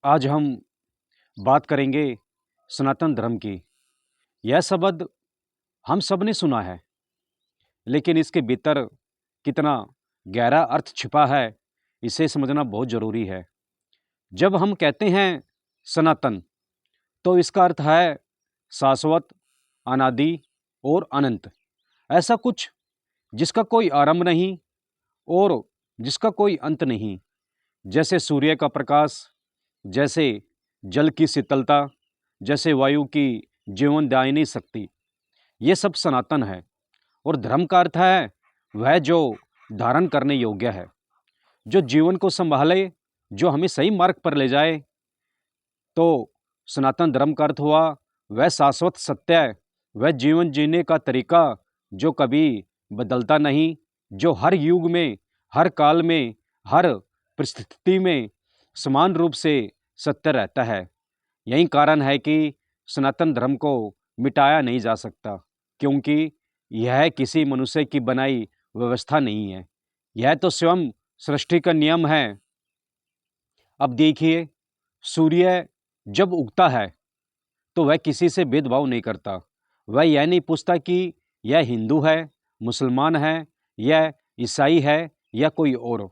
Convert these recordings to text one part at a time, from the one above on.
आज हम बात करेंगे सनातन धर्म की। यह शब्द हम सब ने सुना है, लेकिन इसके भीतर कितना गहरा अर्थ छिपा है, इसे समझना बहुत ज़रूरी है। जब हम कहते हैं सनातन, तो इसका अर्थ है शाश्वत, अनादि और अनंत। ऐसा कुछ जिसका कोई आरंभ नहीं और जिसका कोई अंत नहीं। जैसे सूर्य का प्रकाश, जैसे जल की शीतलता, जैसे वायु की जीवनदायिनी शक्ति, ये सब सनातन है। और धर्म का अर्थ है वह जो धारण करने योग्य है, जो जीवन को संभाले, जो हमें सही मार्ग पर ले जाए। तो सनातन धर्म का अर्थ हुआ वह शाश्वत सत्य, वह जीवन जीने का तरीका जो कभी बदलता नहीं, जो हर युग में, हर काल में, हर परिस्थिति में समान रूप से सत्य रहता है। यही कारण है कि सनातन धर्म को मिटाया नहीं जा सकता, क्योंकि यह किसी मनुष्य की बनाई व्यवस्था नहीं है। यह तो स्वयं सृष्टि का नियम है। अब देखिए, सूर्य जब उगता है तो वह किसी से भेदभाव नहीं करता। वह यह नहीं पूछता कि यह हिंदू है, मुसलमान है, यह ईसाई है या कोई और।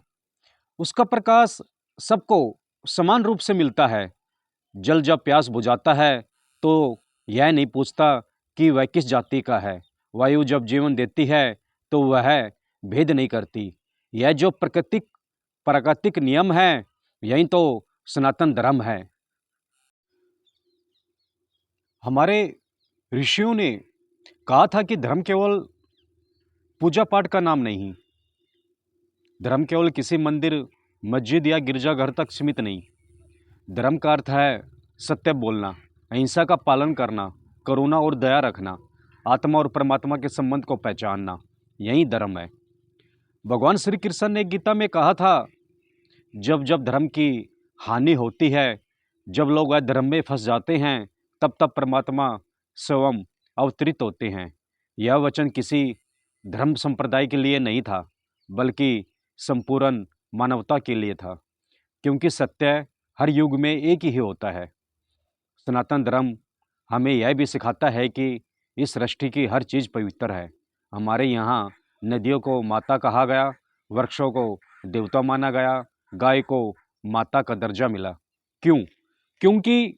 उसका प्रकाश सबको समान रूप से मिलता है। जल जब प्यास बुझाता है तो यह नहीं पूछता कि वह किस जाति का है। वायु जब जीवन देती है तो वह भेद नहीं करती। यह जो प्राकृतिक नियम है, यही तो सनातन धर्म है। हमारे ऋषियों ने कहा था कि धर्म केवल पूजा पाठ का नाम नहीं, धर्म केवल किसी मंदिर, मस्जिद या गिरजाघर तक सीमित नहीं। धर्म का अर्थ है सत्य बोलना, अहिंसा का पालन करना, करुणा और दया रखना, आत्मा और परमात्मा के संबंध को पहचानना। यही धर्म है। भगवान श्री कृष्ण ने गीता में कहा था, जब जब धर्म की हानि होती है, जब लोग धर्म में फंस जाते हैं, तब तब परमात्मा स्वयं अवतरित होते हैं। यह वचन किसी धर्म संप्रदाय के लिए नहीं था, बल्कि संपूर्ण मानवता के लिए था, क्योंकि सत्य हर युग में एक ही होता है। सनातन धर्म हमें यह भी सिखाता है कि इस सृष्टि की हर चीज़ पवित्र है। हमारे यहाँ नदियों को माता कहा गया, वृक्षों को देवता माना गया, गाय को माता का दर्जा मिला। क्यों? क्योंकि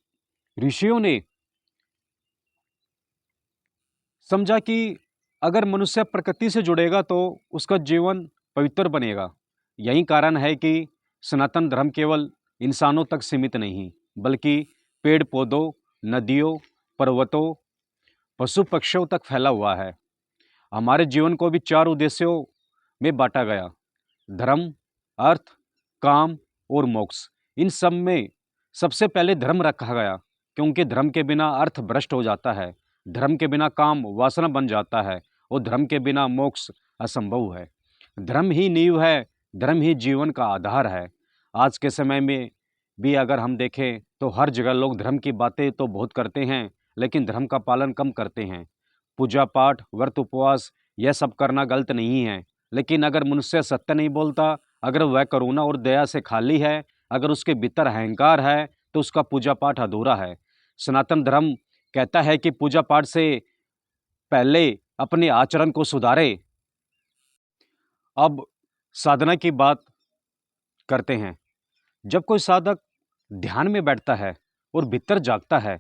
ऋषियों ने समझा कि अगर मनुष्य प्रकृति से जुड़ेगा तो उसका जीवन पवित्र बनेगा। यही कारण है कि सनातन धर्म केवल इंसानों तक सीमित नहीं, बल्कि पेड़ पौधों, नदियों, पर्वतों, पशु पक्षियों तक फैला हुआ है। हमारे जीवन को भी 4 उद्देश्यों में बांटा गया: धर्म, अर्थ, काम और मोक्ष। इन सब में सबसे पहले धर्म रखा गया, क्योंकि धर्म के बिना अर्थ भ्रष्ट हो जाता है, धर्म के बिना काम वासना बन जाता है और धर्म के बिना मोक्ष असंभव है। धर्म ही नींव है, धर्म ही जीवन का आधार है। आज के समय में भी अगर हम देखें तो हर जगह लोग धर्म की बातें तो बहुत करते हैं, लेकिन धर्म का पालन कम करते हैं। पूजा पाठ, व्रत उपवास, यह सब करना गलत नहीं है, लेकिन अगर मनुष्य सत्य नहीं बोलता, अगर वह करुणा और दया से खाली है, अगर उसके भीतर अहंकार है, तो उसका पूजा पाठ अधूरा है। सनातन धर्म कहता है कि पूजा पाठ से पहले अपने आचरण को सुधारे। अब साधना की बात करते हैं। जब कोई साधक ध्यान में बैठता है और भीतर जागता है,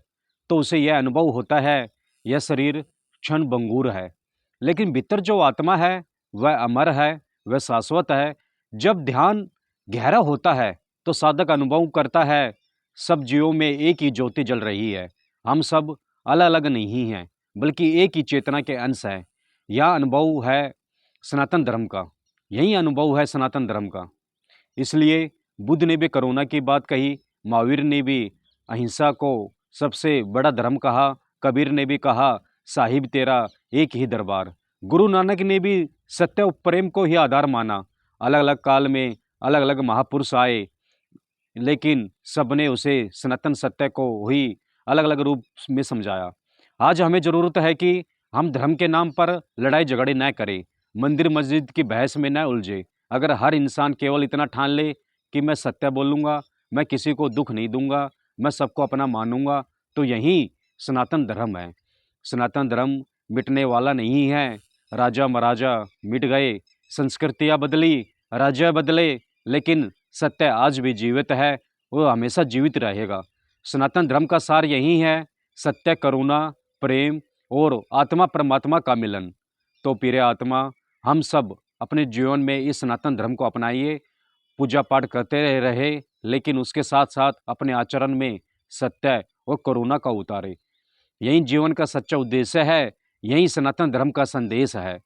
तो उसे यह अनुभव होता है यह शरीर क्षण भंगुर है, लेकिन भीतर जो आत्मा है वह अमर है, वह शाश्वत है। जब ध्यान गहरा होता है तो साधक अनुभव करता है सब जीवों में एक ही ज्योति जल रही है। हम सब अलग अलग नहीं हैं, बल्कि एक ही चेतना के अंश हैं। यह अनुभव है सनातन धर्म का। यही अनुभव है सनातन धर्म का। इसलिए बुद्ध ने भी करुणा की बात कही, महावीर ने भी अहिंसा को सबसे बड़ा धर्म कहा, कबीर ने भी कहा साहिब तेरा एक ही दरबार, गुरु नानक ने भी सत्य और प्रेम को ही आधार माना। अलग अलग काल में अलग अलग महापुरुष आए, लेकिन सबने उसे सनातन सत्य को ही अलग अलग रूप में समझाया। आज हमें ज़रूरत है कि हम धर्म के नाम पर लड़ाई झगड़े न करें, मंदिर मस्जिद की बहस में न उलझे। अगर हर इंसान केवल इतना ठान ले कि मैं सत्य बोलूँगा, मैं किसी को दुख नहीं दूंगा, मैं सबको अपना मानूंगा, तो यही सनातन धर्म है। सनातन धर्म मिटने वाला नहीं है। राजा महाराजा मिट गए, संस्कृतियाँ बदली, राज्य बदले, लेकिन सत्य आज भी जीवित है, वो हमेशा जीवित रहेगा। सनातन धर्म का सार यही है, सत्य, करुणा, प्रेम और आत्मा परमात्मा का मिलन। तो प्रिय आत्मा, हम सब अपने जीवन में इस सनातन धर्म को अपनाइए, पूजा पाठ करते रहे, लेकिन उसके साथ साथ अपने आचरण में सत्य और करुणा का उतारे। यही जीवन का सच्चा उद्देश्य है, यही सनातन धर्म का संदेश है।